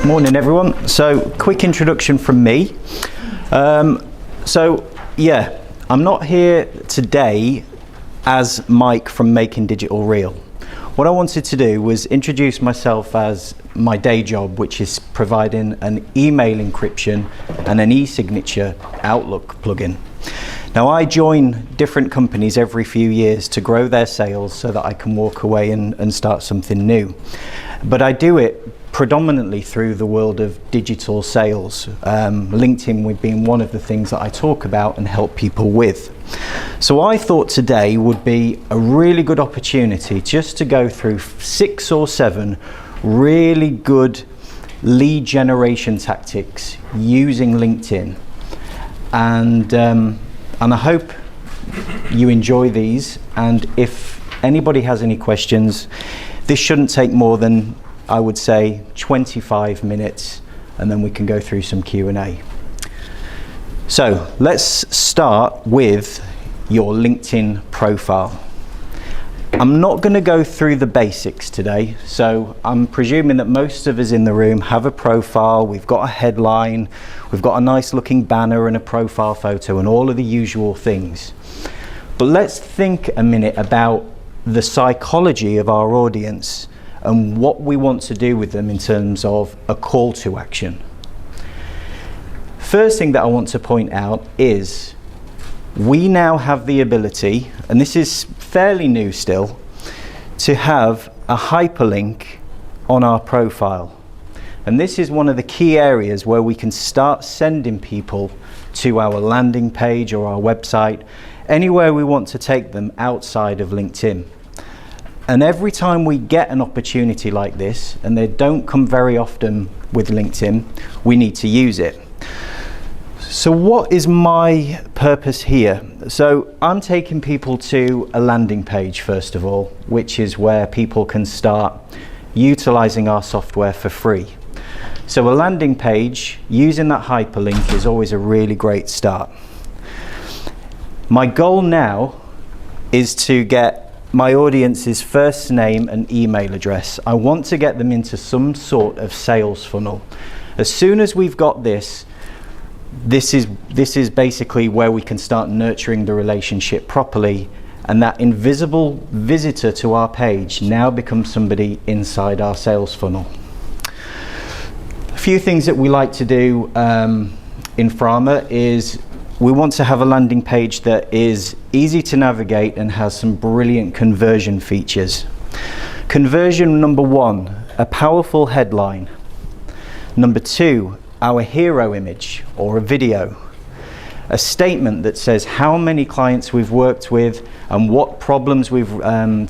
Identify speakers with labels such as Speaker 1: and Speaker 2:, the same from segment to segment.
Speaker 1: Morning everyone. So quick introduction from me. I'm not here today as Mike from Making Digital Real. What I wanted to do was introduce myself as my day job, which is providing an email encryption and an e-signature Outlook plugin. Now I join different companies every few years to grow their sales so that I can walk away and start something new. But I do it predominantly through the world of digital sales. LinkedIn being one of the things that I talk about and help people with. So I thought today would be a really good opportunity just to go through 6 or 7 really good lead generation tactics using LinkedIn. And I hope you enjoy these, and if anybody has any questions, this shouldn't take more than, I would say, 25 minutes, and then we can go through some Q&A. So let's start with your LinkedIn profile. I'm not going to go through the basics today, so I'm presuming that most of us in the room have a profile, we've got a headline, we've got a nice looking banner and a profile photo and all of the usual things. But let's think a minute about the psychology of our audience and what we want to do with them in terms of a call to action. First thing that I want to point out is we now have the ability, and this is fairly new still, to have a hyperlink on our profile. And this is one of the key areas where we can start sending people to our landing page or our website, anywhere we want to take them outside of LinkedIn. And every time we get an opportunity like this, and they don't come very often with LinkedIn, we need to use it. So what is my purpose here? So I'm taking people to a landing page first of all, which is where people can start utilizing our software for free. So a landing page using that hyperlink is always a really great start. My goal now is to get my audience's first name and email address. I want to get them into some sort of sales funnel. As soon as we've got this is basically where we can start nurturing the relationship properly, and that invisible visitor to our page now becomes somebody inside our sales funnel. A few things that we like to do in Frama is we want to have a landing page that is easy to navigate and has some brilliant conversion features. Conversion number 1, a powerful headline. Number 2, our hero image or a video. A statement that says how many clients we've worked with and what problems we've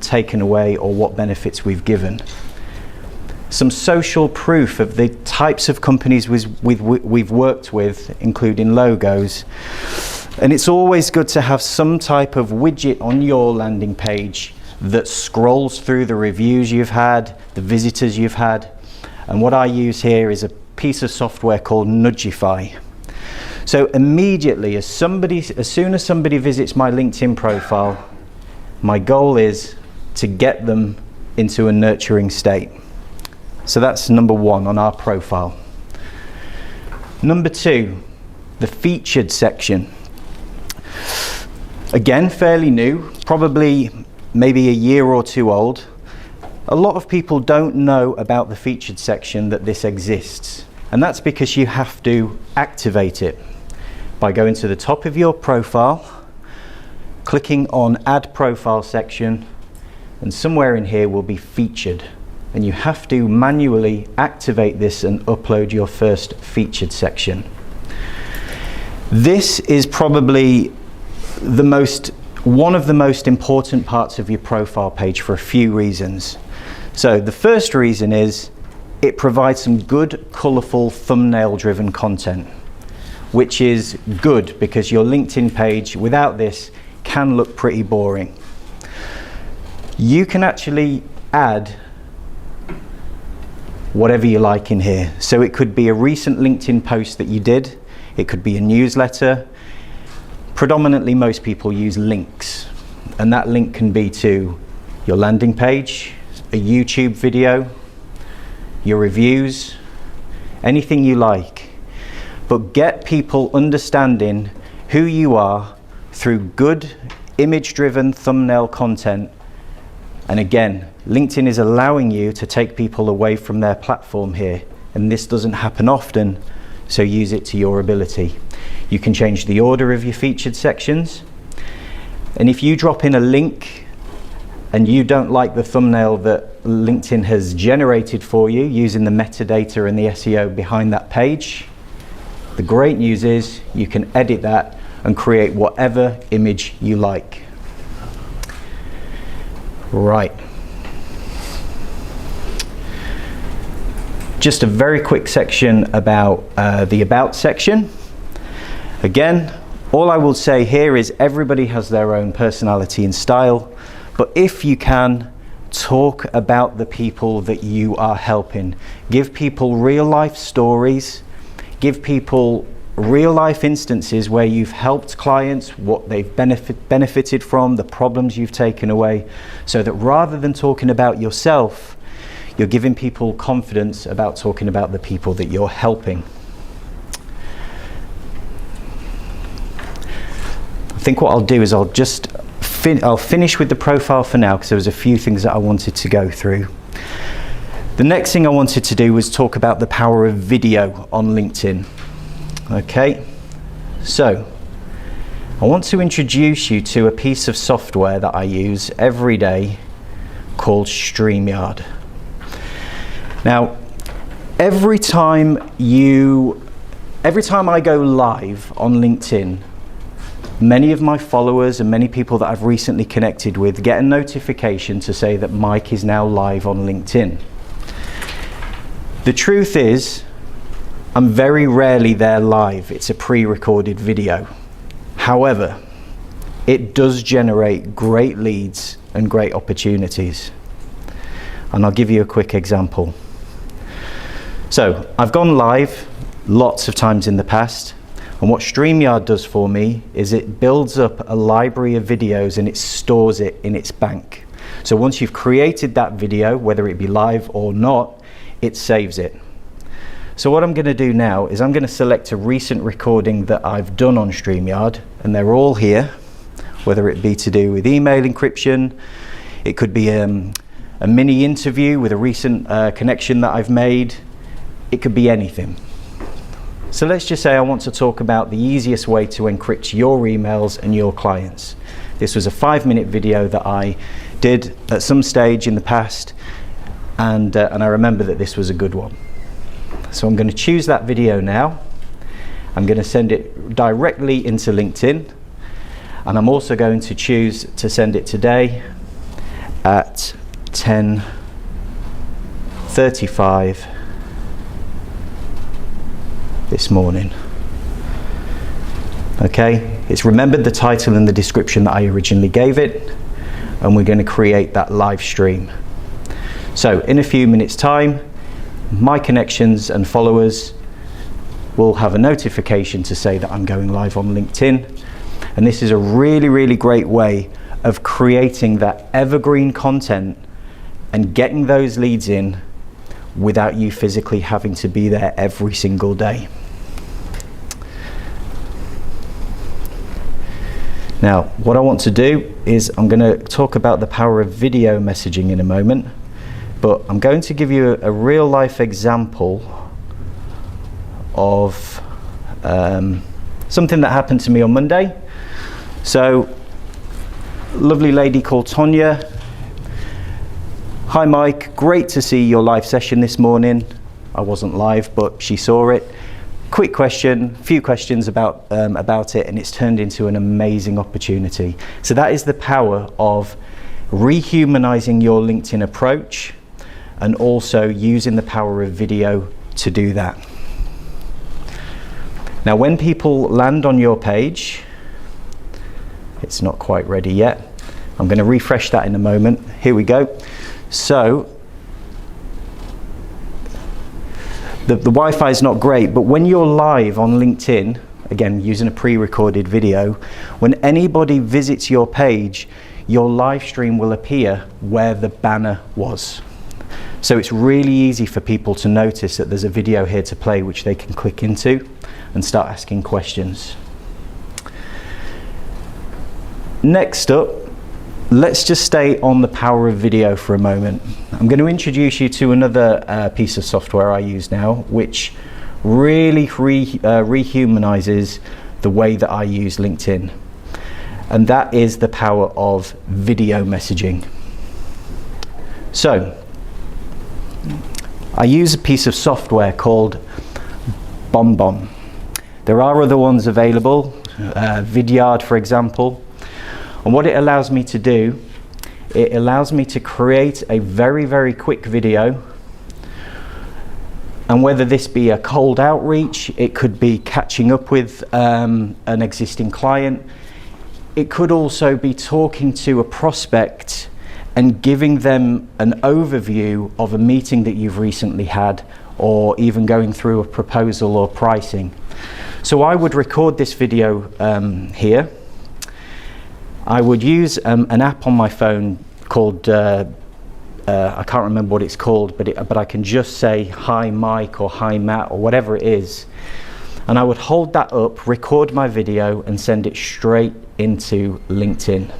Speaker 1: taken away or what benefits we've given. Some social proof of the types of companies we've worked with, including logos. And it's always good to have some type of widget on your landing page that scrolls through the reviews you've had, the visitors you've had. And what I use here is a piece of software called Nudgify. So immediately, as soon as somebody visits my LinkedIn profile, my goal is to get them into a nurturing state. So that's number 1 on our profile. Number 2, the featured section. Again, fairly new, probably maybe a year or 2 old. A lot of people don't know about the featured section, that this exists. And that's because you have to activate it by going to the top of your profile, clicking on Add Profile section, and somewhere in here will be featured. And you have to manually activate this and upload your first featured section. This is probably one of the most important parts of your profile page for a few reasons. So the first reason is it provides some good, colorful, thumbnail-driven content, which is good because your LinkedIn page without this can look pretty boring. You can actually add whatever you like in here. So it could be a recent LinkedIn post that you did, it could be a newsletter. Predominantly, most people use links, and that link can be to your landing page, a YouTube video, your reviews, anything you like. But get people understanding who you are through good image-driven thumbnail content. And again, LinkedIn is allowing you to take people away from their platform here. And this doesn't happen often, so use it to your ability. You can change the order of your featured sections. And if you drop in a link and you don't like the thumbnail that LinkedIn has generated for you using the metadata and the SEO behind that page, the great news is you can edit that and create whatever image you like. Right. Just a very quick section about the About section. Again, all I will say here is everybody has their own personality and style, but if you can, talk about the people that you are helping. Give people real life stories. Give people real life instances where you've helped clients, what they've benefited from, the problems you've taken away, so that rather than talking about yourself, you're giving people confidence about talking about the people that you're helping. I think what I'll do is I'll finish with the profile for now, because there was a few things that I wanted to go through. The next thing I wanted to do was talk about the power of video on LinkedIn. Okay, so I want to introduce you to a piece of software that I use every day called StreamYard. Now, every time I go live on LinkedIn, many of my followers and many people that I've recently connected with get a notification to say that Mike is now live on LinkedIn. The truth is, I'm very rarely there live. It's a pre-recorded video. However, it does generate great leads and great opportunities. And I'll give you a quick example. So I've gone live lots of times in the past, and what StreamYard does for me is it builds up a library of videos and it stores it in its bank. So once you've created that video, whether it be live or not, it saves it. So what I'm going to do now is I'm going to select a recent recording that I've done on StreamYard, and they're all here, whether it be to do with email encryption, it could be a mini interview with a recent connection that I've made, it could be anything. So let's just say I want to talk about the easiest way to encrypt your emails and your clients. This was a 5-minute video that I did at some stage in the past, and I remember that this was a good one. So I'm going to choose that video now. I'm going to send it directly into LinkedIn, and I'm also going to choose to send it today at 10:35 this morning. Okay, it's remembered the title and the description that I originally gave it, and we're going to create that live stream. So in a few minutes time, my connections and followers will have a notification to say that I'm going live on LinkedIn. And this is a really, really great way of creating that evergreen content and getting those leads in without you physically having to be there every single day. Now, what I want to do is I'm going to talk about the power of video messaging in a moment, but I'm going to give you a real life example of something that happened to me on Monday. So, lovely lady called Tonya. Hi Mike, great to see your live session this morning. I wasn't live, but she saw it. Quick question, few questions about it, and it's turned into an amazing opportunity. So that is the power of rehumanizing your LinkedIn approach and also using the power of video to do that. Now, when people land on your page, it's not quite ready yet. I'm going to refresh that in a moment. Here we go. So the Wi-Fi is not great, but when you're live on LinkedIn, again using a pre-recorded video, when anybody visits your page, your live stream will appear where the banner was. So it's really easy for people to notice that there's a video here to play which they can click into and start asking questions. Next up, let's just stay on the power of video for a moment. I'm going to introduce you to another piece of software I use now, which really rehumanizes the way that I use LinkedIn. And that is the power of video messaging. So, I use a piece of software called BombBomb. There are other ones available, Vidyard for example. And what it allows me to do, it allows me to create a very, very quick video. And whether this be a cold outreach, it could be catching up with an existing client. It could also be talking to a prospect and giving them an overview of a meeting that you've recently had, or even going through a proposal or pricing. So I would record this video here. I would use an app on my phone called, I can't remember what it's called, but I can just say hi Mike or hi Matt or whatever it is. And I would hold that up, record my video and send it straight into LinkedIn.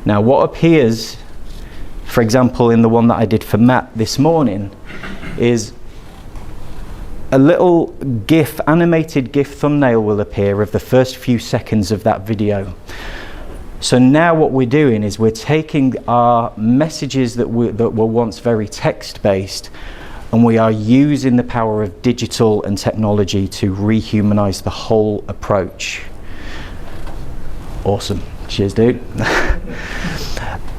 Speaker 1: Now what appears, for example, in the one that I did for Matt this morning, is a little GIF, animated GIF thumbnail will appear of the first few seconds of that video. So now what we're doing is we're taking our messages that were once very text-based, and we are using the power of digital and technology to rehumanize the whole approach. Awesome. Cheers, dude.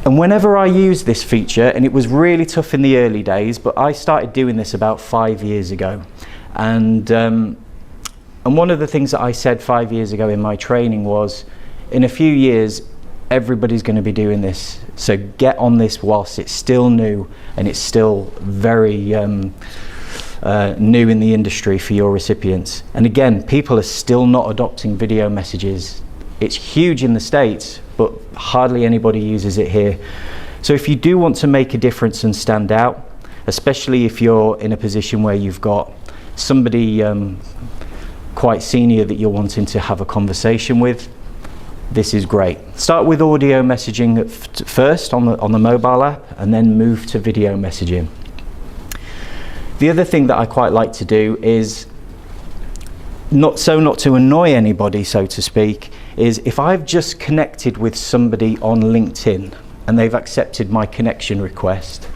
Speaker 1: And whenever I use this feature, and it was really tough in the early days, but I started doing this about 5 years ago. And one of the things that I said 5 years ago in my training was, in a few years, everybody's going to be doing this. So get on this whilst it's still new and it's still very new in the industry for your recipients. And again, people are still not adopting video messages. It's huge in the States, but hardly anybody uses it here. So if you do want to make a difference and stand out, especially if you're in a position where you've got somebody quite senior that you're wanting to have a conversation with, this is great. Start with audio messaging first on the mobile app, and then move to video messaging. The other thing that I quite like to do is, not to annoy anybody, so to speak, is if I've just connected with somebody on LinkedIn and they've accepted my connection request,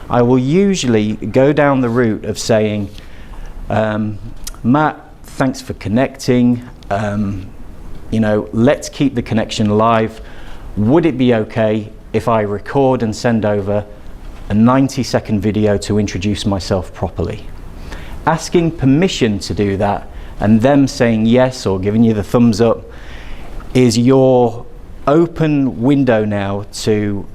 Speaker 1: I will usually go down the route of saying, Matt, thanks for connecting. You know, let's keep the connection alive. Would it be okay if I record and send over a 90-second video to introduce myself properly? Asking permission to do that and them saying yes or giving you the thumbs up is your open window now to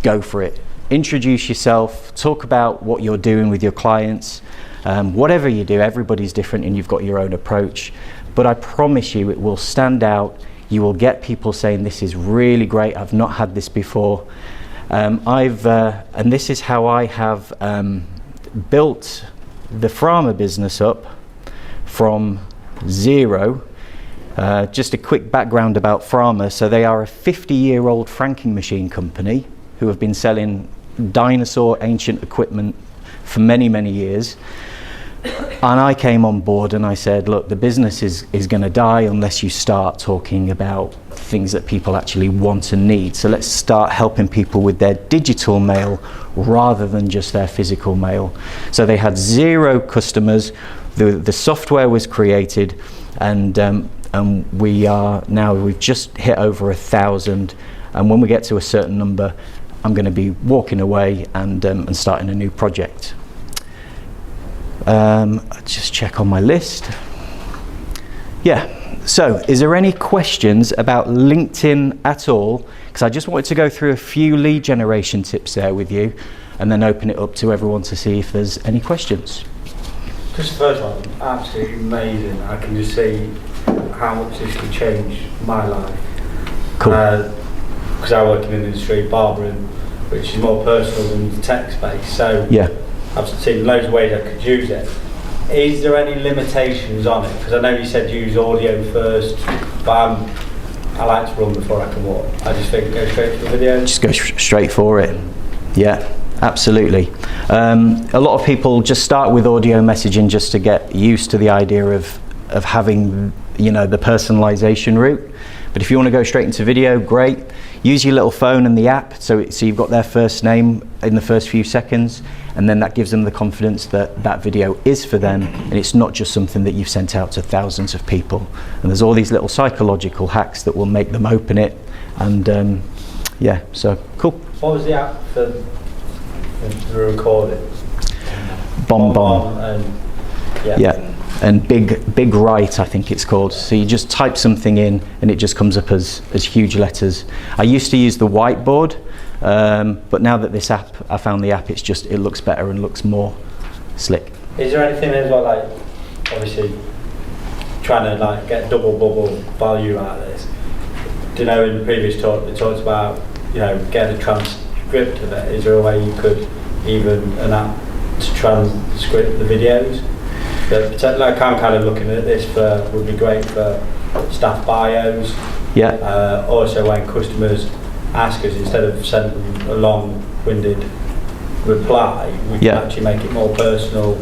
Speaker 1: go for it. Introduce yourself, talk about what you're doing with your clients. Whatever you do, everybody's different and you've got your own approach. But I promise you it will stand out. You will get people saying, this is really great, I've not had this before. And this is how I have built the Frama business up from zero. Just a quick background about Frama. So they are a 50-year-old franking machine company who have been selling dinosaur ancient equipment for many, many years. And I came on board and I said, look, the business is going to die unless you start talking about things that people actually want and need. So let's start helping people with their digital mail rather than just their physical mail. So they had 0 customers. The software was created, and we've just hit over 1,000. And when we get to a certain number, I'm going to be walking away and starting a new project. I'll just check on my list. Yeah, so is there any questions about LinkedIn at all? Because I just wanted to go through a few lead generation tips there with you and then open it up to everyone to see if there's any questions.
Speaker 2: Just the first one, absolutely amazing. I can just see how much this can change my life.
Speaker 1: Cool.
Speaker 2: Because I work in an industry, barbering, which is more personal than text-based. So
Speaker 1: Yeah.
Speaker 2: I've seen loads of ways I could use it. Is there any limitations on it? Because I know you said use audio first, but I like to run before I can walk. I just think go straight to the video.
Speaker 1: Just go straight for it. Yeah, absolutely. A lot of people just start with audio messaging just to get used to the idea of having, you know, the personalization route. But if you want to go straight into video, great. Use your little phone and the app, so you've got their first name in the first few seconds, and then that gives them the confidence that that video is for them, and it's not just something that you've sent out to thousands of people. And there's all these little psychological hacks that will make them open it, and yeah, so cool.
Speaker 2: What was the app for the recording?
Speaker 1: Bomb.
Speaker 2: And
Speaker 1: Yeah. And big right, I think it's called. So you just type something in and it just comes up as huge letters. I used to use the whiteboard, but now that this app, I found the app, it looks better and looks more slick.
Speaker 2: Is there anything as well, like obviously trying to like get double bubble value out of this? Do you know in the previous talk they talked about, you know, get a transcript of it? Is there a way you could even an app to transcript the videos? Like I'm kind of looking at this would be great for staff bios.
Speaker 1: Yeah.
Speaker 2: Also when customers ask us, instead of sending a long-winded reply, we can actually make it more personal.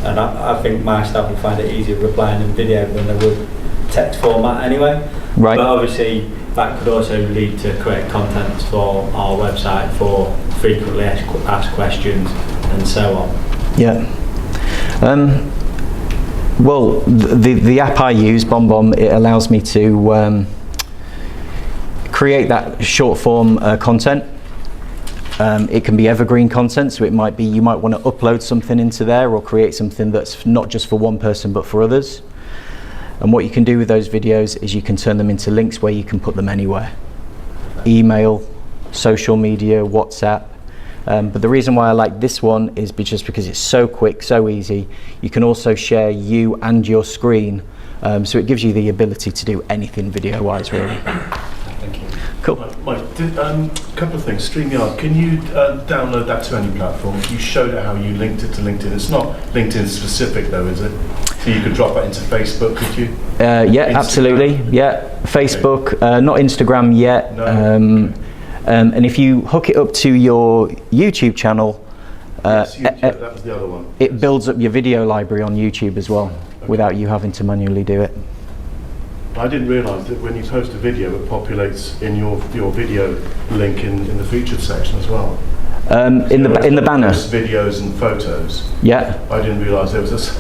Speaker 2: And I think my staff will find it easier replying in video than they would text format anyway.
Speaker 1: Right.
Speaker 2: But obviously that could also lead to create content for our website for frequently asked questions and so on.
Speaker 1: Yeah. Well, the app I use, Bomb, it allows me to create that short form content. It can be evergreen content, so it might be you might want to upload something into there or create something that's not just for one person but for others. And what you can do with those videos is you can turn them into links where you can put them anywhere. Email, social media, WhatsApp. But the reason why I like this one is just because it's so quick, so easy. You can also share you and your screen, so it gives you the ability to do anything video-wise, really.
Speaker 2: Thank you.
Speaker 1: Cool.
Speaker 3: Mike, a couple of things. StreamYard, can you download that to any platform? You showed it how you linked it to LinkedIn. It's not LinkedIn specific though, is it? So you could drop that into Facebook, could you?
Speaker 1: Yeah,
Speaker 3: Instagram?
Speaker 1: Absolutely. Yeah, Facebook, not Instagram yet.
Speaker 3: No.
Speaker 1: And if you hook it up to your YouTube channel,
Speaker 3: Yes, YouTube, that was the other one.
Speaker 1: it builds up your video library on YouTube as well, without you having to manually do it.
Speaker 3: I didn't realise that when you post a video, it populates in your video link in the featured section as well.
Speaker 1: In the banner.
Speaker 3: Videos and photos.
Speaker 1: Yeah.
Speaker 3: I didn't realise there was this,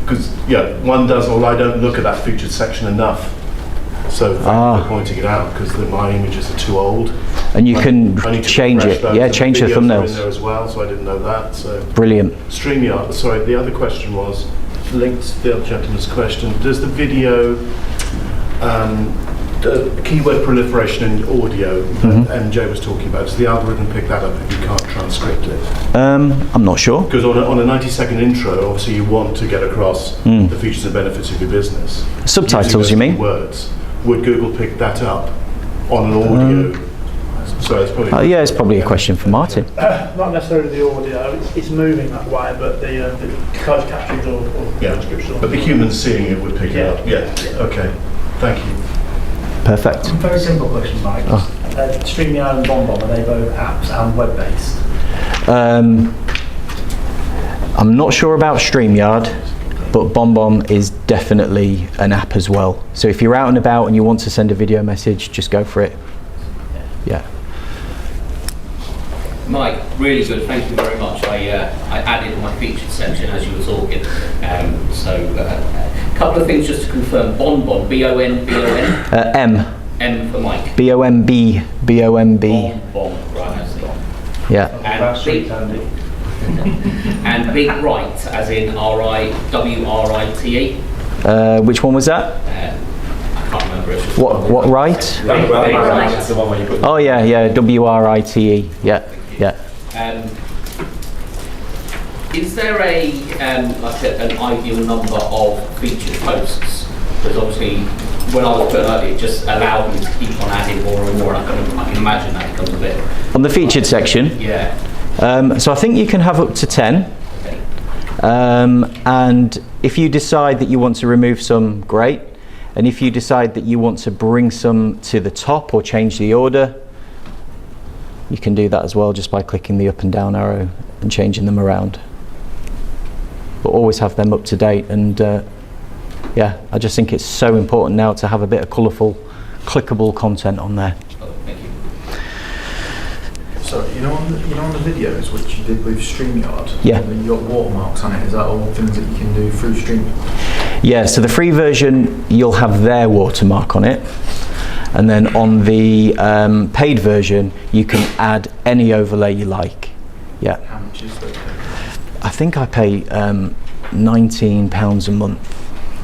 Speaker 3: because one does. Well, I don't look at that featured section enough. So thank you for pointing it out, because my images are too old.
Speaker 1: And you can change it. Yeah, change the
Speaker 3: videos are in
Speaker 1: thumbnails.
Speaker 3: there as well, so I didn't know that. So
Speaker 1: Brilliant.
Speaker 3: StreamYard. Sorry, the other question was linked to the other gentleman's question. Does the video the keyword proliferation in audio that MJ was talking about, does the algorithm pick that up if you can't transcript it?
Speaker 1: I'm not sure.
Speaker 3: Because on a 90-second intro, obviously you want to get across the features and benefits of your business.
Speaker 1: Subtitles, you mean?
Speaker 3: Words. Would Google pick that up on an audio? So it's probably.
Speaker 1: Yeah, it's probably a question for Martin.
Speaker 4: Not necessarily the audio, it's moving that way, but the closed captions or transcription.
Speaker 3: But the humans seeing it would pick it up. Yeah. Okay. Thank you.
Speaker 1: Perfect.
Speaker 4: Very simple question, Mike. StreamYard and Bomb, are they both apps and web-based?
Speaker 1: I'm not sure about StreamYard, but Bomb is definitely an app as well. So if you're out and about and you want to send a video message, just go for it. Yeah.
Speaker 5: Mike, really good. Thank you very much. I added my featured section as you were talking. A couple of things just to confirm. Bon, B-O-N. M for Mike.
Speaker 1: B-O-M-B.
Speaker 5: Bon, right, that's it.
Speaker 1: Yeah.
Speaker 5: And big right, as in R-I-W-R-I-T-E.
Speaker 1: Which one was that?
Speaker 5: I can't remember.
Speaker 1: What right?
Speaker 2: That's the one where you put.
Speaker 1: Oh yeah, W-R-I-T-E. Yeah.
Speaker 5: Is there an ideal number of featured posts? Because obviously when I was putting up, it just allowed me to keep on adding more and more. And I can imagine that becomes a bit.
Speaker 1: On the featured section,
Speaker 5: Yeah.
Speaker 1: so I think you can have up to 10.
Speaker 5: Okay.
Speaker 1: And if you decide that you want to remove some, great. And if you decide that you want to bring some to the top or change the order, you can do that as well just by clicking the up and down arrow and changing them around. But always have them up to date, and yeah, I just think it's so important now to have a bit of colourful, clickable content on there.
Speaker 5: Oh, thank you.
Speaker 6: So, on the videos which you did with StreamYard,
Speaker 1: Yeah.
Speaker 6: you got watermarks on it. Is that all things that you can do through StreamYard?
Speaker 1: Yeah, so the free version, you'll have their watermark on it. And then on the paid version, you can add any overlay you like. Yeah.
Speaker 6: How much is that?
Speaker 1: I think I pay £19 a month.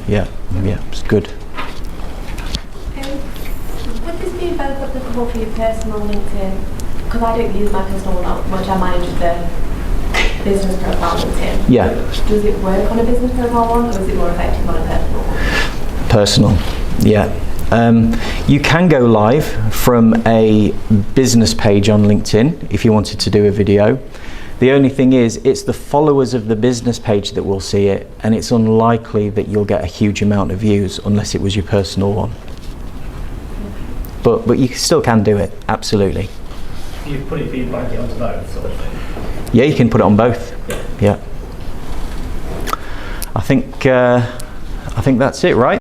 Speaker 1: Yeah, it's good.
Speaker 7: Would this be both applicable for your personal LinkedIn? Because I don't use my personal one that much. I manage the business profile LinkedIn.
Speaker 1: Yeah,
Speaker 7: Does it work on a business profile one, or is it more effective on a personal one?
Speaker 1: personal. Yeah. You can go live from a business page on LinkedIn if you wanted to do a video. The only thing is, it's the followers of the business page that will see it, and it's unlikely that you'll get a huge amount of views unless it was your personal one. But you still can do it, absolutely.
Speaker 4: You put it blanket onto both, sort of thing.
Speaker 1: Yeah, you can put it on both. Yeah. I think that's it, right?